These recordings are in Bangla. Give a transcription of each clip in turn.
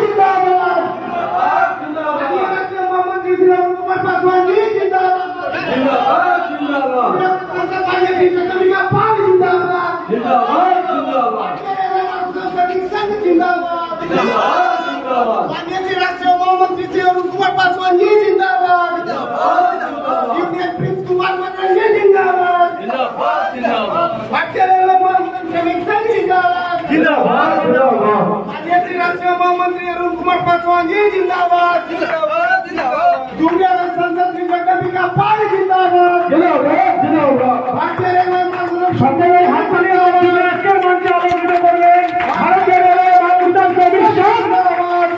जिंदाबाद मोहम्मद जिंदाबाद कुमार पासवान जी जिंदाबाद जिंदाबाद जिंदाबाद कुमार पासवान जी जिंदाबाद यूनियन प्रिंस कुमार पासवान जी जिंदाबाद जिंदाबाद जिंदाबाद जिंदाबाद राष्ट्रीय महामंत्री अरुण कुमार पासवान जी जिंदाबाद जिंदाबाद जिंदाबाद दुनिया संसद की जगह पाल जिंदाबाद जिंदाबाद जिंदाबाद भारतीय रेलवे সবাই হাত তালি দিয়ে আজকের মঞ্চে আলোকিত করবেন ভারতীয় রেলওয়ে মানবতার কমিশন জিন্দাবাদ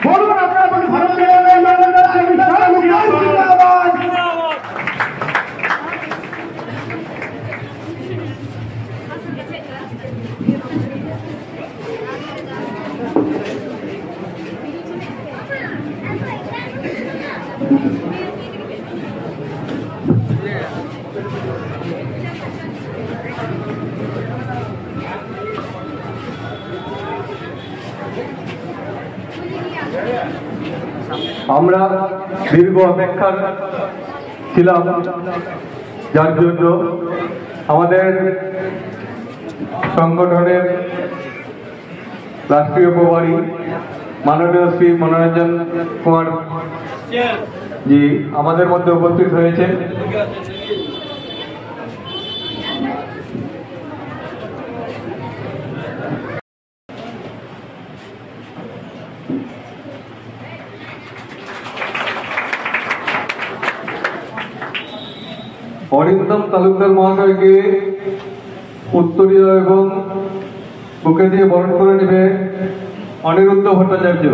বলুন আপনারা ভারতীয় রেলওয়ে মানবতার কমিশন জিন্দাবাদ জিন্দাবাদ আমরা দীর্ঘ অপেক্ষা ছিলাম, যার জন্য আমাদের সংগঠনের রাষ্ট্রীয় প্রভারী মাননীয় শ্রী মনোরঞ্জন কুমার জি আমাদের মধ্যে উপস্থিত হয়েছে। অরিন্দম তালুকদার মহাশয়কে উত্তরীয় এবং বুকে দিয়ে বরণ করে নেবে অনিরুদ্ধ ভট্টাচার্য।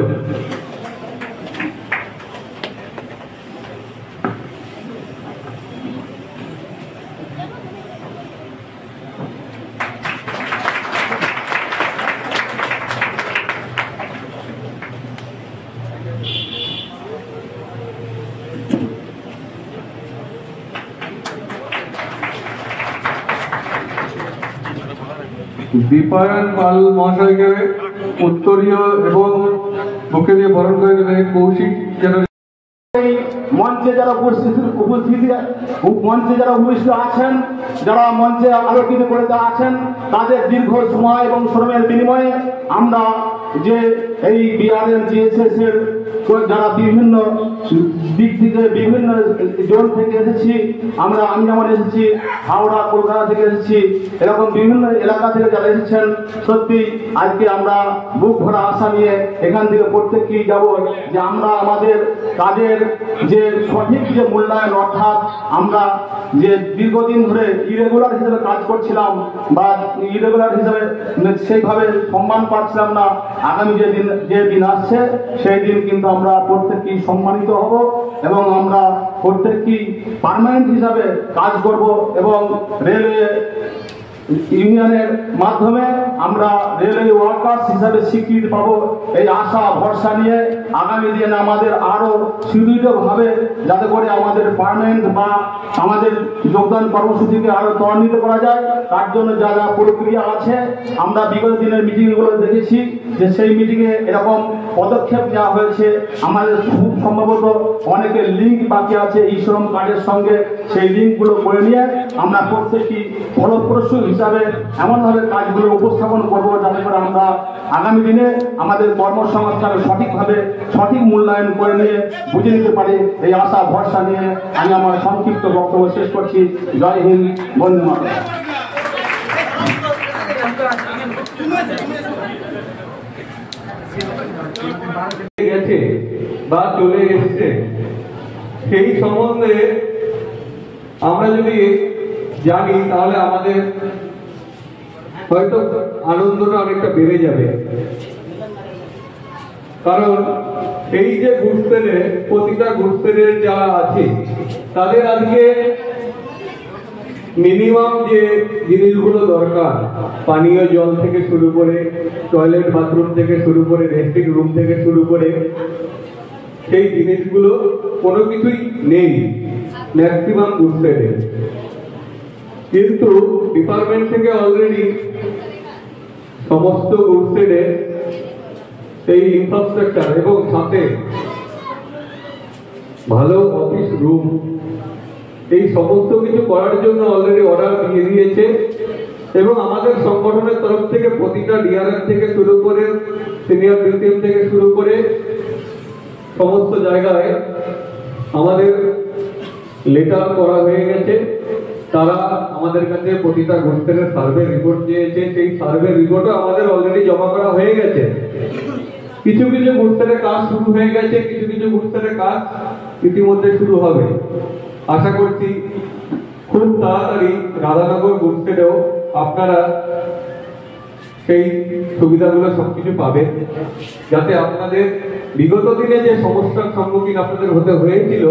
দীপায়ন পাল মহাশয়কে উত্তরীয় এবং বুকে দিয়ে বরণ করে নেবেন কৌশিক মঞ্চে যারা উপস্থিত আছেন, যারা মঞ্চে আলোকিত করে আছেন, তাদের দীর্ঘ সময় এবং শ্রমের বিনিময়ে আমরা যে এই বিআরএনজিএসএস এর যারা বিভিন্ন দিক থেকে বিভিন্ন জোন থেকে এসেছি, আমি যেমন এসেছি হাওড়া কলকাতা থেকে এসেছি, এরকম বিভিন্ন এলাকা থেকে যারা এসেছেন, সত্যি আজকে আমরা বুক ভরা আশা নিয়ে এখান থেকে প্রত্যেকেই যাব যে আমরা আমাদের কাজের যে সঠিক যে মূল্যায়ন, অর্থাৎ আমরা যে দীর্ঘদিন ধরে ইরেগুলার হিসেবে কাজ করছিলাম বা ইরেগুলার হিসেবে সেইভাবে সম্মান পাচ্ছিলাম না, আগামী যে দিন আসছে সেই দিন কিন্তু আমরা প্রত্যেকেই সম্মানিত হব এবং আমরা প্রত্যেকেই পার্মানেন্ট হিসাবে কাজ করব এবং রেলওয়ে ইউনিয়নের মাধ্যমে আমরা রেলওয়ে ওয়ার্কার্স হিসাবে স্বীকৃতি পাবো। এই আশা ভরসা নিয়ে আগামী দিনে আমাদের আরো সুদৃঢ়ভাবে যাতে করে আমাদের পার্মানেন্ট বা আমাদের যোগদান কর্মসূচিকে আরো ত্বরান্বিত করা যায়, তার জন্য যা যা প্রক্রিয়া আছে আমরা বিগত দিনের মিটিংগুলো দেখেছি যে সেই মিটিংয়ে এরকম পদক্ষেপ নেওয়া হয়েছে। আমাদের খুব সম্ভবত অনেকের লিঙ্ক বাকি আছে ই শ্রম কার্ডের সঙ্গে, সেই লিঙ্কগুলো করে নিয়ে আমরা প্রত্যেকটি ফলপ্রসূ হিসাবে এমনভাবে কাজগুলো উপস্থাপন করবো যাতে করে আমরা আগামী দিনে আমাদের কর্মসংস্থান সঠিকভাবে সঠিক মূল্যায়ন করে নিয়ে বুঝে নিতে পারি। এই আশা ভরসা নিয়ে আমি আমার সংক্ষিপ্ত বক্তব্য শেষ করছি। জয় হিন্দ, বন্দে মাতরম। গেছে বা চলে এসছে সেই সম্বন্ধে আমরা যদি জানি তাহলে আমাদের হয়তো আনন্দটা অনেকটা বেড়ে যাবে। কারণ এই যে ঘুরতেনে প্রতিটা ঘুরতেনের যারা আছে তাদের আজকে মিনিমাম যে জিনিসগুলো দরকার, পানীয় জল থেকে শুরু করে টয়লেট বাথরুম থেকে শুরু করে রেস্টিং রুম থেকে শুরু করে সেই জিনিসগুলো কোনো কিছুই নেই ম্যাক্সিমাম ঘুরতেনে। কিন্তু ডিপার্টমেন্ট থেকে অলরেডি সমস্ত ঘুরতেনে এই ইনফ্রাস্ট্রাকচার এবং সাথে ভালো অফিস রুম, এই সমস্ত কিছু করার জন্য অলরেডি অর্ডার দিয়ে দিয়েছে এবং আমাদের সংগঠনের তরফ থেকে প্রতিটা ডিআরএম থেকে শুরু করে সিনিয়র ডিসিএম থেকে শুরু করে সমস্ত জায়গায় আমাদের লেটার করা হয়ে গেছে। তারা আমাদের কাছে প্রতিটা গোষ্ঠীর সার্ভে রিপোর্ট চেয়েছে, সেই সার্ভে রিপোর্টও আমাদের অলরেডি জমা করা হয়ে গেছে। কিছু কিছু গোষ্ঠীর কাজ শুরু হয়ে গেছে, কিছু কিছু গোষ্ঠীর কাজ ইতিমধ্যে শুরু হবে। আশা করছি খুব তাড়াতাড়ি রাধানগর গোষ্ঠীতেও আপনারা সেই সুবিধাগুলো সবকিছু পাবেন, যাতে আপনাদের বিগত দিনে যে সমস্যার সম্মুখীন আপনাদের হতে হয়েছিল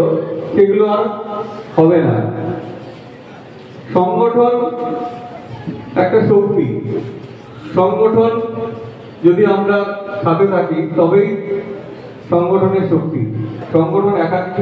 সেগুলো আর হবে না। সংগঠন একটা শক্তি, সংগঠন যদি আমরা সাথে থাকি তবেই সংগঠনের শক্তি। সংগঠন একা কিছু